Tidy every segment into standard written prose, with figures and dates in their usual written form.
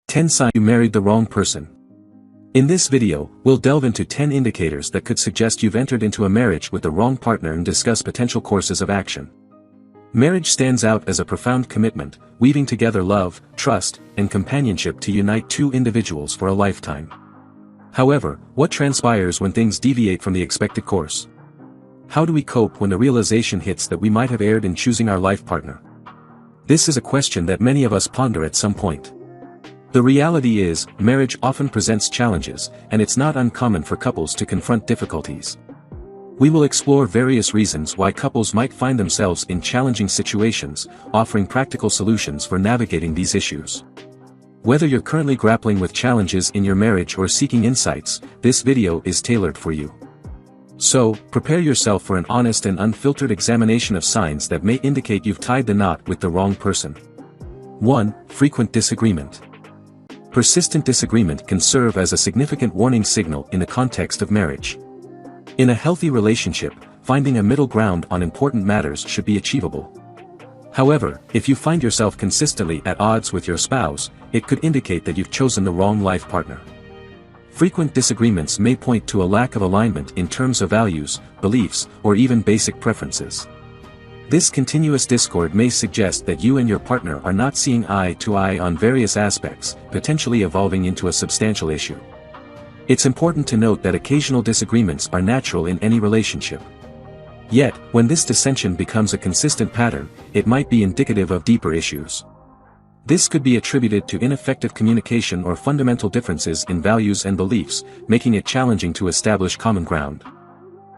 10 signs you married the wrong person. In this video, we'll delve into 10 indicators that could suggest you've entered into a marriage with the wrong partner and discuss potential courses of action. Marriage stands out as a profound commitment, weaving together love, trust, and companionship to unite two individuals for a lifetime. However, what transpires when things deviate from the expected course? How do we cope when the realization hits that we might have erred in choosing our life partner? This is a question that many of us ponder at some point. The reality is, marriage often presents challenges, and it's not uncommon for couples to confront difficulties. We will explore various reasons why couples might find themselves in challenging situations, offering practical solutions for navigating these issues. Whether you're currently grappling with challenges in your marriage or seeking insights, this video is tailored for you. So, prepare yourself for an honest and unfiltered examination of signs that may indicate you've tied the knot with the wrong person. 1. Frequent disagreement. Persistent disagreement can serve as a significant warning signal in the context of marriage. In a healthy relationship, finding a middle ground on important matters should be achievable. However, if you find yourself consistently at odds with your spouse, it could indicate that you've chosen the wrong life partner. Frequent disagreements may point to a lack of alignment in terms of values, beliefs, or even basic preferences. This continuous discord may suggest that you and your partner are not seeing eye to eye on various aspects, potentially evolving into a substantial issue. It's important to note that occasional disagreements are natural in any relationship. Yet, when this dissension becomes a consistent pattern, it might be indicative of deeper issues. This could be attributed to ineffective communication or fundamental differences in values and beliefs, making it challenging to establish common ground.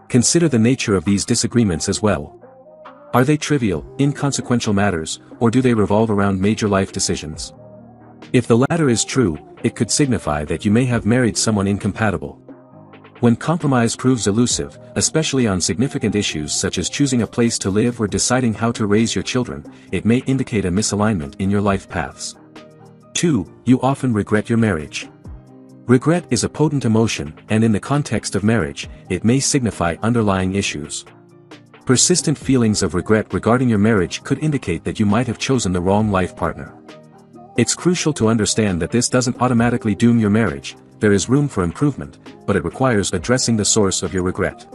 Consider the nature of these disagreements as well. Are they trivial, inconsequential matters, or do they revolve around major life decisions? If the latter is true, it could signify that you may have married someone incompatible. When compromise proves elusive, especially on significant issues such as choosing a place to live or deciding how to raise your children, it may indicate a misalignment in your life paths. 2. You often regret your marriage. Regret is a potent emotion, and in the context of marriage, it may signify underlying issues. Persistent feelings of regret regarding your marriage could indicate that you might have chosen the wrong life partner. It's crucial to understand that this doesn't automatically doom your marriage. There is room for improvement, but it requires addressing the source of your regret.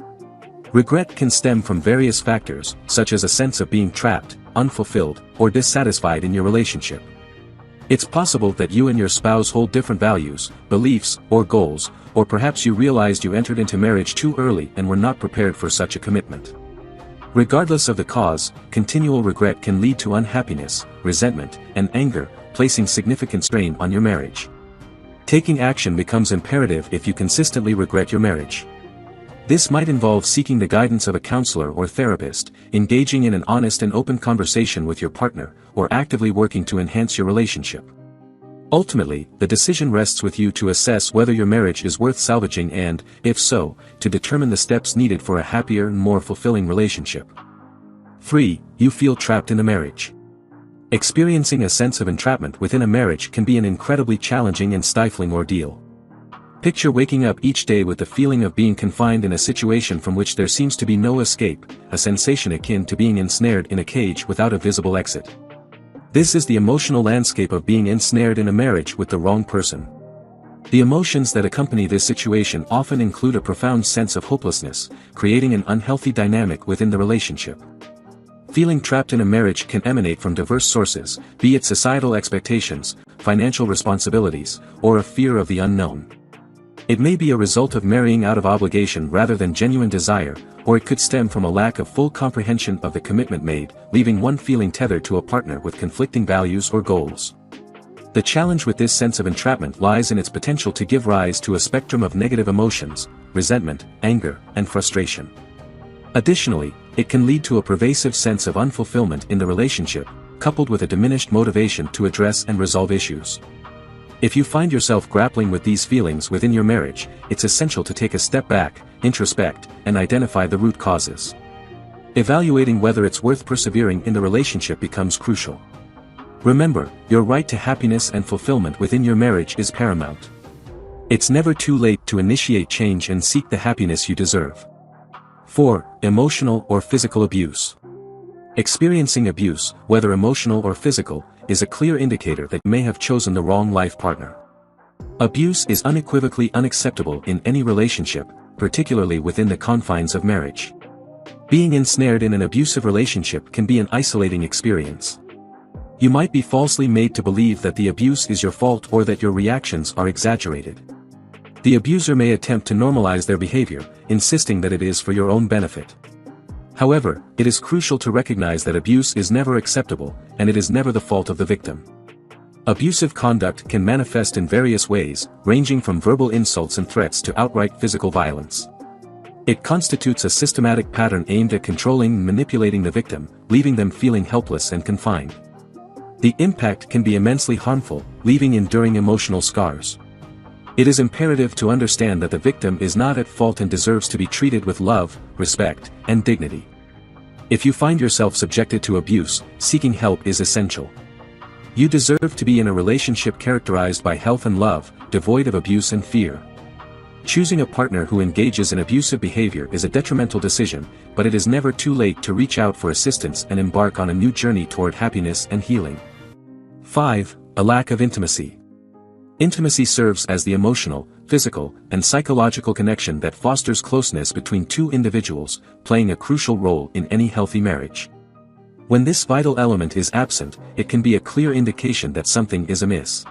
Regret can stem from various factors, such as a sense of being trapped, unfulfilled, or dissatisfied in your relationship. It's possible that you and your spouse hold different values, beliefs, or goals, or perhaps you realized you entered into marriage too early and were not prepared for such a commitment. Regardless of the cause, continual regret can lead to unhappiness, resentment, and anger, placing significant strain on your marriage. Taking action becomes imperative if you consistently regret your marriage. This might involve seeking the guidance of a counselor or therapist, engaging in an honest and open conversation with your partner, or actively working to enhance your relationship. Ultimately, the decision rests with you to assess whether your marriage is worth salvaging and, if so, to determine the steps needed for a happier and more fulfilling relationship. 3. You feel trapped in a marriage. Experiencing a sense of entrapment within a marriage can be an incredibly challenging and stifling ordeal. Picture waking up each day with the feeling of being confined in a situation from which there seems to be no escape, a sensation akin to being ensnared in a cage without a visible exit. This is the emotional landscape of being ensnared in a marriage with the wrong person. The emotions that accompany this situation often include a profound sense of hopelessness, creating an unhealthy dynamic within the relationship. Feeling trapped in a marriage can emanate from diverse sources, be it societal expectations, financial responsibilities, or a fear of the unknown. It may be a result of marrying out of obligation rather than genuine desire, or it could stem from a lack of full comprehension of the commitment made, leaving one feeling tethered to a partner with conflicting values or goals. The challenge with this sense of entrapment lies in its potential to give rise to a spectrum of negative emotions, resentment, anger, and frustration. Additionally, it can lead to a pervasive sense of unfulfillment in the relationship, coupled with a diminished motivation to address and resolve issues. If you find yourself grappling with these feelings within your marriage, it's essential to take a step back, introspect, and identify the root causes. Evaluating whether it's worth persevering in the relationship becomes crucial. Remember, your right to happiness and fulfillment within your marriage is paramount. It's never too late to initiate change and seek the happiness you deserve. 4. Emotional or physical abuse. Experiencing abuse, whether emotional or physical, is a clear indicator that you may have chosen the wrong life partner. Abuse is unequivocally unacceptable in any relationship, particularly within the confines of marriage. Being ensnared in an abusive relationship can be an isolating experience. You might be falsely made to believe that the abuse is your fault or that your reactions are exaggerated. The abuser may attempt to normalize their behavior, insisting that it is for your own benefit. However, it is crucial to recognize that abuse is never acceptable, and it is never the fault of the victim. Abusive conduct can manifest in various ways, ranging from verbal insults and threats to outright physical violence. It constitutes a systematic pattern aimed at controlling and manipulating the victim, leaving them feeling helpless and confined. The impact can be immensely harmful, leaving enduring emotional scars. It is imperative to understand that the victim is not at fault and deserves to be treated with love, respect, and dignity. If you find yourself subjected to abuse, seeking help is essential. You deserve to be in a relationship characterized by health and love, devoid of abuse and fear. Choosing a partner who engages in abusive behavior is a detrimental decision, but it is never too late to reach out for assistance and embark on a new journey toward happiness and healing. 5. A lack of intimacy. Intimacy serves as the emotional, physical, and psychological connection that fosters closeness between two individuals, playing a crucial role in any healthy marriage. When this vital element is absent, it can be a clear indication that something is amiss.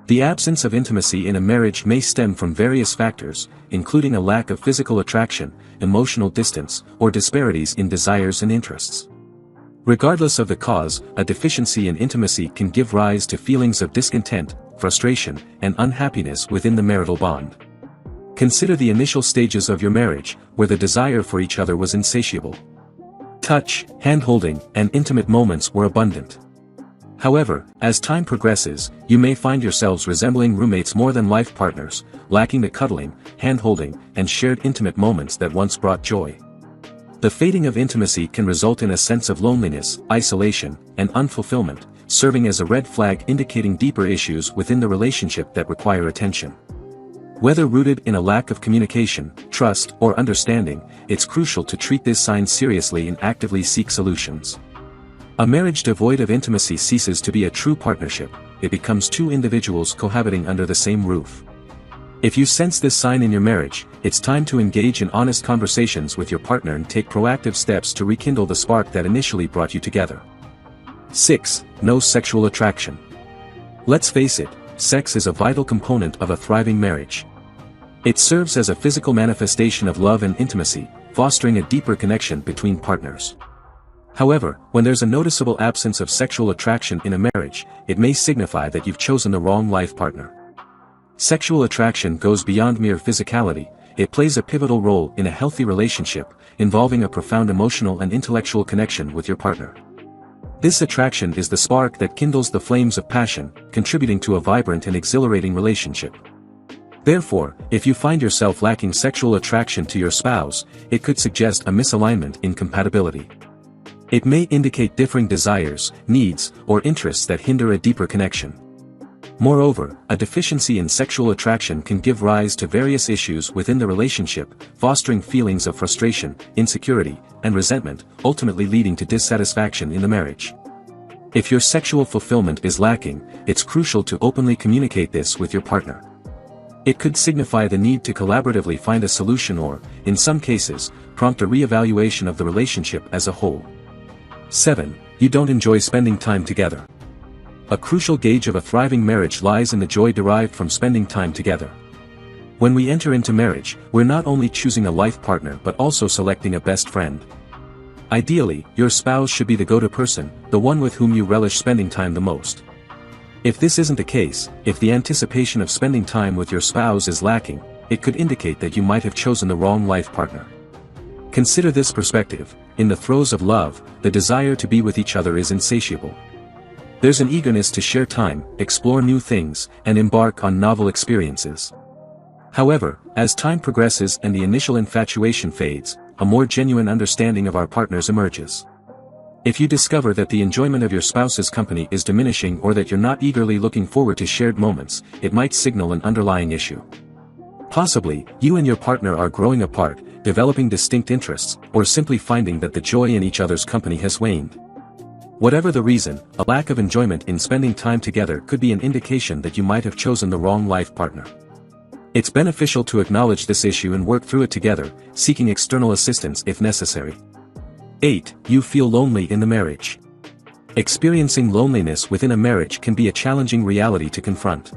The absence of intimacy in a marriage may stem from various factors, including a lack of physical attraction, emotional distance, or disparities in desires and interests. Regardless of the cause, a deficiency in intimacy can give rise to feelings of discontent, frustration, and unhappiness within the marital bond. Consider the initial stages of your marriage, where the desire for each other was insatiable. Touch, hand-holding, and intimate moments were abundant. However, as time progresses, you may find yourselves resembling roommates more than life partners, lacking the cuddling, hand-holding, and shared intimate moments that once brought joy. The fading of intimacy can result in a sense of loneliness, isolation, and unfulfillment, serving as a red flag indicating deeper issues within the relationship that require attention. Whether rooted in a lack of communication, trust, or understanding, it's crucial to treat this sign seriously and actively seek solutions. A marriage devoid of intimacy ceases to be a true partnership, it becomes two individuals cohabiting under the same roof. If you sense this sign in your marriage, it's time to engage in honest conversations with your partner and take proactive steps to rekindle the spark that initially brought you together. 6. No sexual attraction. Let's face it, sex is a vital component of a thriving marriage. It serves as a physical manifestation of love and intimacy, fostering a deeper connection between partners. However, when there's a noticeable absence of sexual attraction in a marriage, it may signify that you've chosen the wrong life partner. Sexual attraction goes beyond mere physicality, it plays a pivotal role in a healthy relationship, involving a profound emotional and intellectual connection with your partner. This attraction is the spark that kindles the flames of passion, contributing to a vibrant and exhilarating relationship. Therefore, if you find yourself lacking sexual attraction to your spouse, it could suggest a misalignment in compatibility. It may indicate differing desires, needs, or interests that hinder a deeper connection. Moreover, a deficiency in sexual attraction can give rise to various issues within the relationship, fostering feelings of frustration, insecurity, and resentment, ultimately leading to dissatisfaction in the marriage. If your sexual fulfillment is lacking, it's crucial to openly communicate this with your partner. It could signify the need to collaboratively find a solution or, in some cases, prompt a re-evaluation of the relationship as a whole. 7. You don't enjoy spending time together. A crucial gauge of a thriving marriage lies in the joy derived from spending time together. When we enter into marriage, we're not only choosing a life partner but also selecting a best friend. Ideally, your spouse should be the go-to person, the one with whom you relish spending time the most. If this isn't the case, if the anticipation of spending time with your spouse is lacking, it could indicate that you might have chosen the wrong life partner. Consider this perspective: in the throes of love, the desire to be with each other is insatiable. There's an eagerness to share time, explore new things, and embark on novel experiences. However, as time progresses and the initial infatuation fades, a more genuine understanding of our partners emerges. If you discover that the enjoyment of your spouse's company is diminishing or that you're not eagerly looking forward to shared moments, it might signal an underlying issue. Possibly, you and your partner are growing apart, developing distinct interests, or simply finding that the joy in each other's company has waned. Whatever the reason, a lack of enjoyment in spending time together could be an indication that you might have chosen the wrong life partner. It's beneficial to acknowledge this issue and work through it together, seeking external assistance if necessary. 8. You feel lonely in the marriage. Experiencing loneliness within a marriage can be a challenging reality to confront.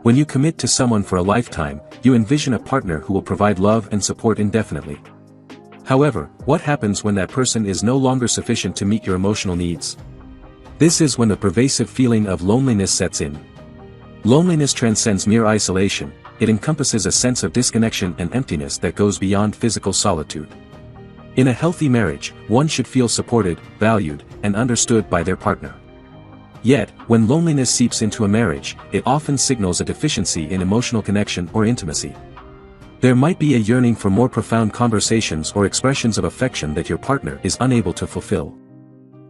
When you commit to someone for a lifetime, you envision a partner who will provide love and support indefinitely. However, what happens when that person is no longer sufficient to meet your emotional needs? This is when the pervasive feeling of loneliness sets in. Loneliness transcends mere isolation, it encompasses a sense of disconnection and emptiness that goes beyond physical solitude. In a healthy marriage, one should feel supported, valued, and understood by their partner. Yet, when loneliness seeps into a marriage, it often signals a deficiency in emotional connection or intimacy. There might be a yearning for more profound conversations or expressions of affection that your partner is unable to fulfill.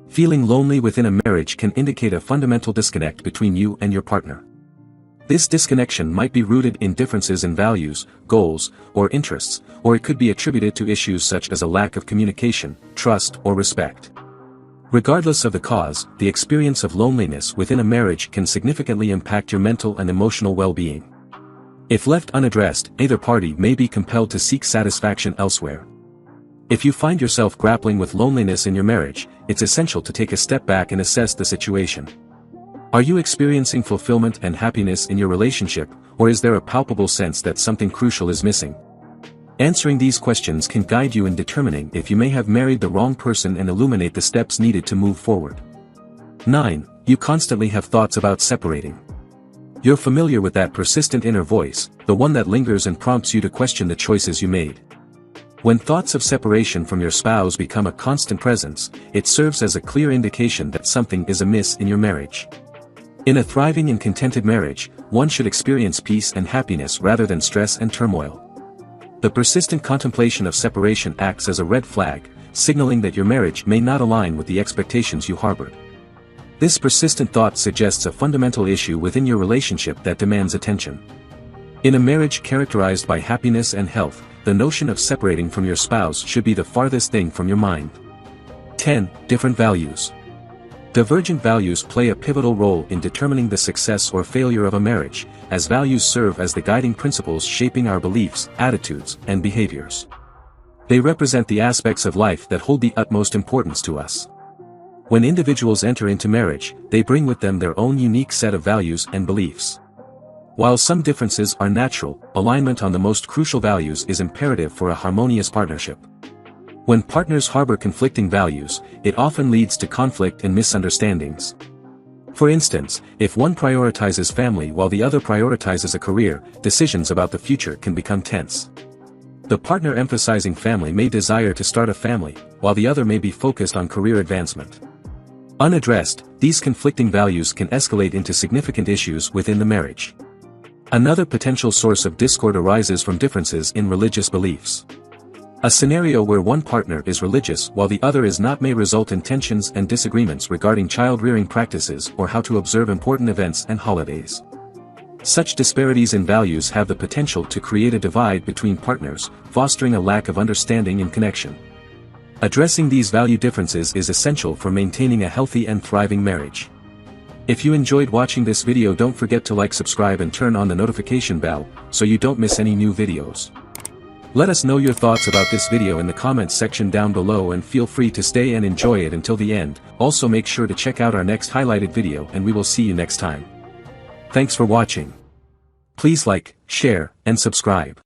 Feeling lonely within a marriage can indicate a fundamental disconnect between you and your partner. This disconnection might be rooted in differences in values, goals, or interests, or it could be attributed to issues such as a lack of communication, trust, or respect. Regardless of the cause, the experience of loneliness within a marriage can significantly impact your mental and emotional well-being. If left unaddressed, either party may be compelled to seek satisfaction elsewhere. If you find yourself grappling with loneliness in your marriage, it's essential to take a step back and assess the situation. Are you experiencing fulfillment and happiness in your relationship, or is there a palpable sense that something crucial is missing? Answering these questions can guide you in determining if you may have married the wrong person and illuminate the steps needed to move forward. 9. You constantly have thoughts about separating. You're familiar with that persistent inner voice, the one that lingers and prompts you to question the choices you made. When thoughts of separation from your spouse become a constant presence, it serves as a clear indication that something is amiss in your marriage. In a thriving and contented marriage, one should experience peace and happiness rather than stress and turmoil. The persistent contemplation of separation acts as a red flag, signaling that your marriage may not align with the expectations you harbored. This persistent thought suggests a fundamental issue within your relationship that demands attention. In a marriage characterized by happiness and health, the notion of separating from your spouse should be the farthest thing from your mind. 10. Different values. Divergent values play a pivotal role in determining the success or failure of a marriage, as values serve as the guiding principles shaping our beliefs, attitudes, and behaviors. They represent the aspects of life that hold the utmost importance to us. When individuals enter into marriage, they bring with them their own unique set of values and beliefs. While some differences are natural, alignment on the most crucial values is imperative for a harmonious partnership. When partners harbor conflicting values, it often leads to conflict and misunderstandings. For instance, if one prioritizes family while the other prioritizes a career, decisions about the future can become tense. The partner emphasizing family may desire to start a family, while the other may be focused on career advancement. Unaddressed, these conflicting values can escalate into significant issues within the marriage. Another potential source of discord arises from differences in religious beliefs. A scenario where one partner is religious while the other is not may result in tensions and disagreements regarding child-rearing practices or how to observe important events and holidays. Such disparities in values have the potential to create a divide between partners, fostering a lack of understanding and connection. Addressing these value differences is essential for maintaining a healthy and thriving marriage. If you enjoyed watching this video, don't forget to like, subscribe and turn on the notification bell, so you don't miss any new videos. Let us know your thoughts about this video in the comments section down below and feel free to stay and enjoy it until the end. Also make sure to check out our next highlighted video and we will see you next time. Thanks for watching. Please like, share, and subscribe.